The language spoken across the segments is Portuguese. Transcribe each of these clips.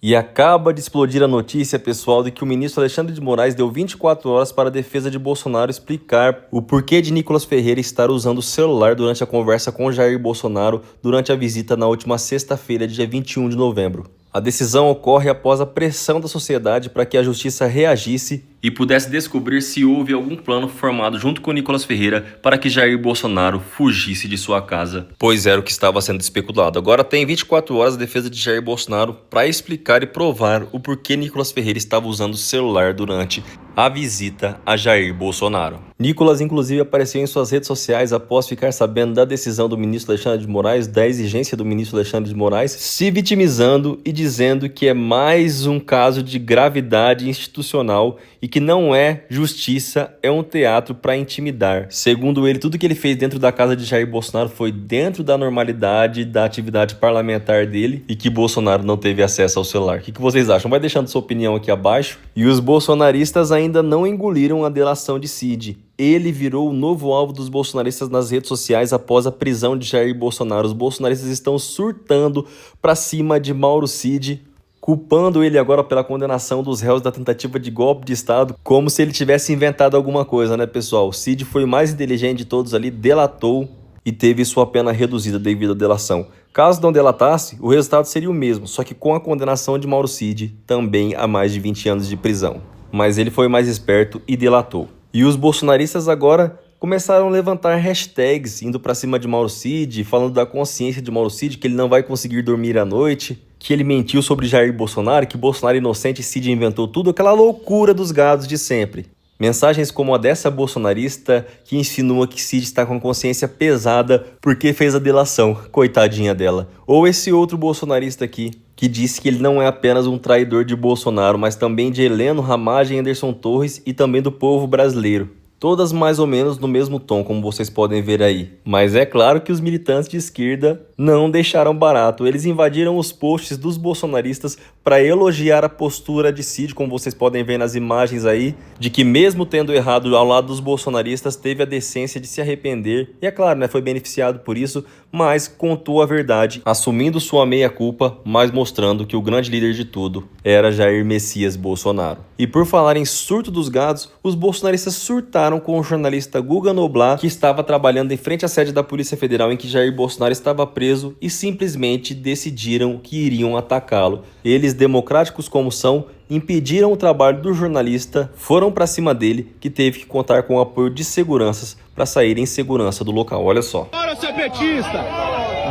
E acaba de explodir a notícia, pessoal, de que o ministro Alexandre de Moraes deu 24 horas para a defesa de Bolsonaro explicar o porquê de Nicolas Ferreira estar usando o celular durante a conversa com Jair Bolsonaro durante a visita na última sexta-feira, dia 21 de novembro. A decisão ocorre após a pressão da sociedade para que a justiça reagisse e pudesse descobrir se houve algum plano formado junto com Nicolas Ferreira para que Jair Bolsonaro fugisse de sua casa, pois era o que estava sendo especulado. Agora tem 24 horas a defesa de Jair Bolsonaro para explicar e provar o porquê Nicolas Ferreira estava usando o celular durante a visita a Jair Bolsonaro. Nicolas, inclusive, apareceu em suas redes sociais após ficar sabendo da decisão do ministro Alexandre de Moraes, da exigência do ministro Alexandre de Moraes, se vitimizando e dizendo que é mais um caso de gravidade institucional e que não é justiça, é um teatro para intimidar. Segundo ele, tudo que ele fez dentro da casa de Jair Bolsonaro foi dentro da normalidade da atividade parlamentar dele e que Bolsonaro não teve acesso ao celular. O que vocês acham? Vai deixando sua opinião aqui abaixo. E os bolsonaristas ainda não engoliram a delação de Cid. Ele virou o novo alvo dos bolsonaristas nas redes sociais após a prisão de Jair Bolsonaro. Os bolsonaristas estão surtando para cima de Mauro Cid, culpando ele agora pela condenação dos réus da tentativa de golpe de Estado, como se ele tivesse inventado alguma coisa, né, pessoal? O Cid foi o mais inteligente de todos ali, delatou e teve sua pena reduzida devido à delação. Caso não delatasse, o resultado seria o mesmo, só que com a condenação de Mauro Cid, também a mais de 20 anos de prisão. Mas ele foi mais esperto e delatou. E os bolsonaristas agora começaram a levantar hashtags indo pra cima de Mauro Cid, falando da consciência de Mauro Cid, que ele não vai conseguir dormir à noite, que ele mentiu sobre Jair Bolsonaro, que Bolsonaro é inocente e Cid inventou tudo, aquela loucura dos gados de sempre. Mensagens como a dessa bolsonarista que insinua que Cid está com consciência pesada porque fez a delação, coitadinha dela. Ou esse outro bolsonarista aqui, que disse que ele não é apenas um traidor de Bolsonaro, mas também de Heleno, Ramagem, Anderson Torres e também do povo brasileiro. Todas mais ou menos no mesmo tom, como vocês podem ver aí. Mas é claro que os militantes de esquerda não deixaram barato. Eles invadiram os posts dos bolsonaristas para elogiar a postura de Cid, como vocês podem ver nas imagens aí, de que mesmo tendo errado ao lado dos bolsonaristas, teve a decência de se arrepender. E é claro, né, foi beneficiado por isso, mas contou a verdade, assumindo sua meia-culpa, mas mostrando que o grande líder de tudo era Jair Messias Bolsonaro. E por falar em surto dos gados, os bolsonaristas surtaram com o jornalista Guga Noblat, que estava trabalhando em frente à sede da Polícia Federal em que Jair Bolsonaro estava preso, e simplesmente decidiram que iriam atacá-lo. Eles, democráticos como são, impediram o trabalho do jornalista, foram para cima dele, que teve que contar com o apoio de seguranças para sair em segurança do local. Olha só. Bora, seu petista!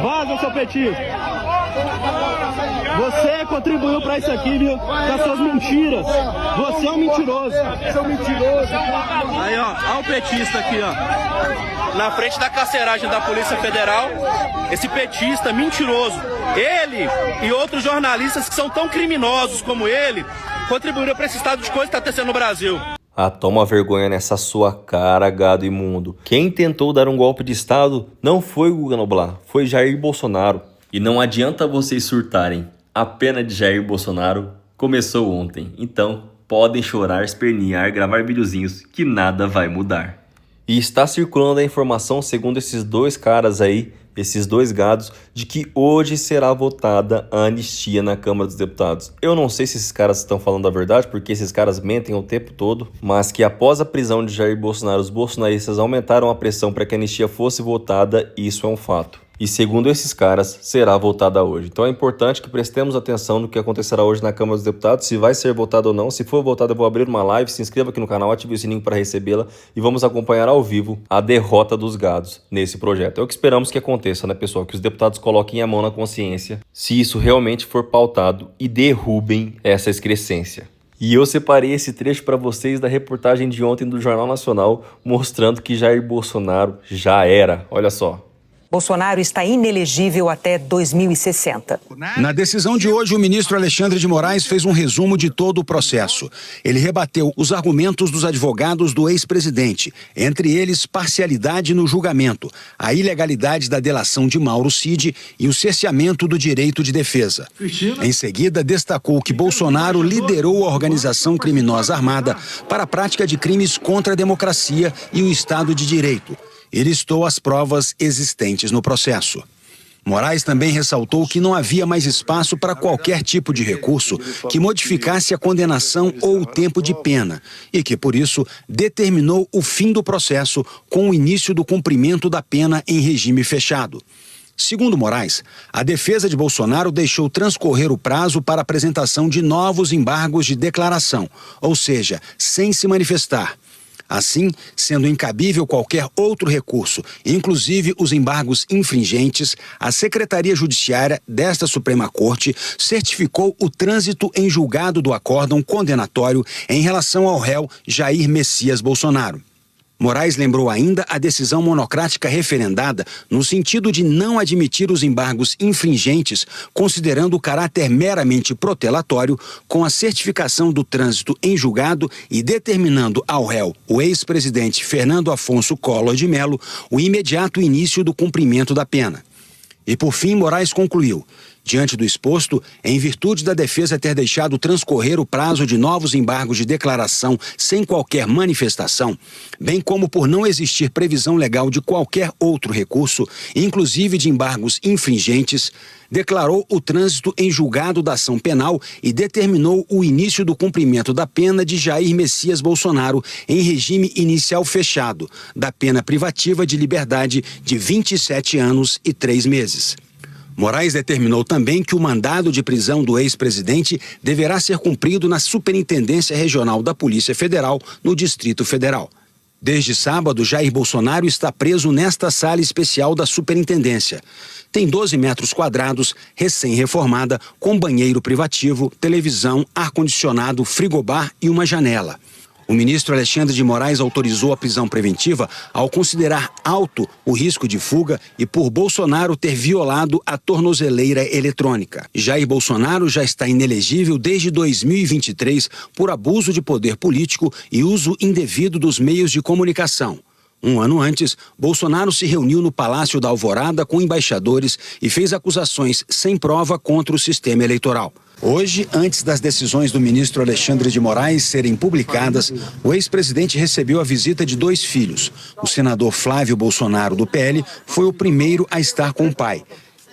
Vaza, seu petista! Você contribuiu pra isso aqui, viu? Com as suas mentiras. Você é um mentiroso. Você é um mentiroso. Aí, ó o petista aqui, ó. Na frente da carceragem da Polícia Federal, esse petista mentiroso. Ele e outros jornalistas que são tão criminosos como ele, contribuíram pra esse estado de coisa que tá acontecendo no Brasil. Ah, toma vergonha nessa sua cara, gado imundo. Quem tentou dar um golpe de Estado não foi o Guga Noblat, foi Jair Bolsonaro. E não adianta vocês surtarem. A pena de Jair Bolsonaro começou ontem. Então, podem chorar, espernear, gravar videozinhos que nada vai mudar. E está circulando a informação, segundo esses dois caras aí, esses dois gados, de que hoje será votada a anistia na Câmara dos Deputados. Eu não sei se esses caras estão falando a verdade, porque esses caras mentem o tempo todo, mas que após a prisão de Jair Bolsonaro, os bolsonaristas aumentaram a pressão para que a anistia fosse votada, e isso é um fato. E segundo esses caras, será votada hoje. Então é importante que prestemos atenção no que acontecerá hoje na Câmara dos Deputados, se vai ser votado ou não. Se for votado, eu vou abrir uma live, se inscreva aqui no canal, ative o sininho para recebê-la e vamos acompanhar ao vivo a derrota dos gados nesse projeto. É o que esperamos que aconteça, né, pessoal? Que os deputados coloquem a mão na consciência, se isso realmente for pautado, e derrubem essa excrescência. E eu separei esse trecho para vocês da reportagem de ontem do Jornal Nacional, mostrando que Jair Bolsonaro já era. Olha só. Bolsonaro está inelegível até 2060. Na decisão de hoje, o ministro Alexandre de Moraes fez um resumo de todo o processo. Ele rebateu os argumentos dos advogados do ex-presidente, entre eles parcialidade no julgamento, a ilegalidade da delação de Mauro Cid e o cerceamento do direito de defesa. Em seguida, destacou que Bolsonaro liderou a organização criminosa armada para a prática de crimes contra a democracia e o Estado de Direito. E listou as provas existentes no processo. Moraes também ressaltou que não havia mais espaço para qualquer tipo de recurso que modificasse a condenação ou o tempo de pena e que, por isso, determinou o fim do processo com o início do cumprimento da pena em regime fechado. Segundo Moraes, a defesa de Bolsonaro deixou transcorrer o prazo para apresentação de novos embargos de declaração, ou seja, sem se manifestar. Assim, sendo incabível qualquer outro recurso, inclusive os embargos infringentes, a Secretaria Judiciária desta Suprema Corte certificou o trânsito em julgado do acórdão condenatório em relação ao réu Jair Messias Bolsonaro. Moraes lembrou ainda a decisão monocrática referendada no sentido de não admitir os embargos infringentes, considerando o caráter meramente protelatório, com a certificação do trânsito em julgado e determinando ao réu, o ex-presidente Fernando Afonso Collor de Mello, o imediato início do cumprimento da pena. E por fim, Moraes concluiu: diante do exposto, em virtude da defesa ter deixado transcorrer o prazo de novos embargos de declaração sem qualquer manifestação, bem como por não existir previsão legal de qualquer outro recurso, inclusive de embargos infringentes, declarou o trânsito em julgado da ação penal e determinou o início do cumprimento da pena de Jair Messias Bolsonaro em regime inicial fechado, da pena privativa de liberdade de 27 anos e 3 meses. Moraes determinou também que o mandado de prisão do ex-presidente deverá ser cumprido na Superintendência Regional da Polícia Federal, no Distrito Federal. Desde sábado, Jair Bolsonaro está preso nesta sala especial da Superintendência. Tem 12 metros quadrados, recém-reformada, com banheiro privativo, televisão, ar-condicionado, frigobar e uma janela. O ministro Alexandre de Moraes autorizou a prisão preventiva ao considerar alto o risco de fuga e por Bolsonaro ter violado a tornozeleira eletrônica. Jair Bolsonaro já está inelegível desde 2023 por abuso de poder político e uso indevido dos meios de comunicação. Um ano antes, Bolsonaro se reuniu no Palácio da Alvorada com embaixadores e fez acusações sem prova contra o sistema eleitoral. Hoje, antes das decisões do ministro Alexandre de Moraes serem publicadas, o ex-presidente recebeu a visita de 2 filhos. O senador Flávio Bolsonaro, do PL, foi o primeiro a estar com o pai.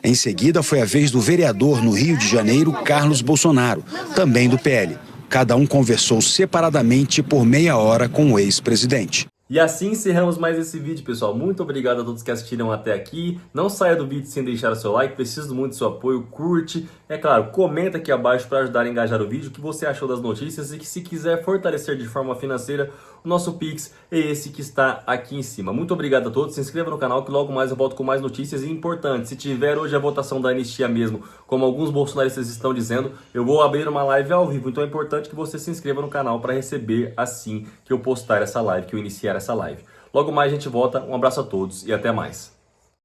Em seguida, foi a vez do vereador no Rio de Janeiro, Carlos Bolsonaro, também do PL. Cada um conversou separadamente por meia hora com o ex-presidente. E assim encerramos mais esse vídeo, pessoal. Muito obrigado a todos que assistiram até aqui. Não saia do vídeo sem deixar o seu like, preciso muito do seu apoio, curte. É claro, comenta aqui abaixo para ajudar a engajar o vídeo, o que você achou das notícias e que se quiser fortalecer de forma financeira, o nosso Pix é esse que está aqui em cima. Muito obrigado a todos, se inscreva no canal que logo mais eu volto com mais notícias. E importante, se tiver hoje a votação da anistia mesmo, como alguns bolsonaristas estão dizendo, eu vou abrir uma live ao vivo. Então é importante que você se inscreva no canal para receber assim que eu postar essa live, que eu iniciar essa live. Logo mais a gente volta, um abraço a todos e até mais.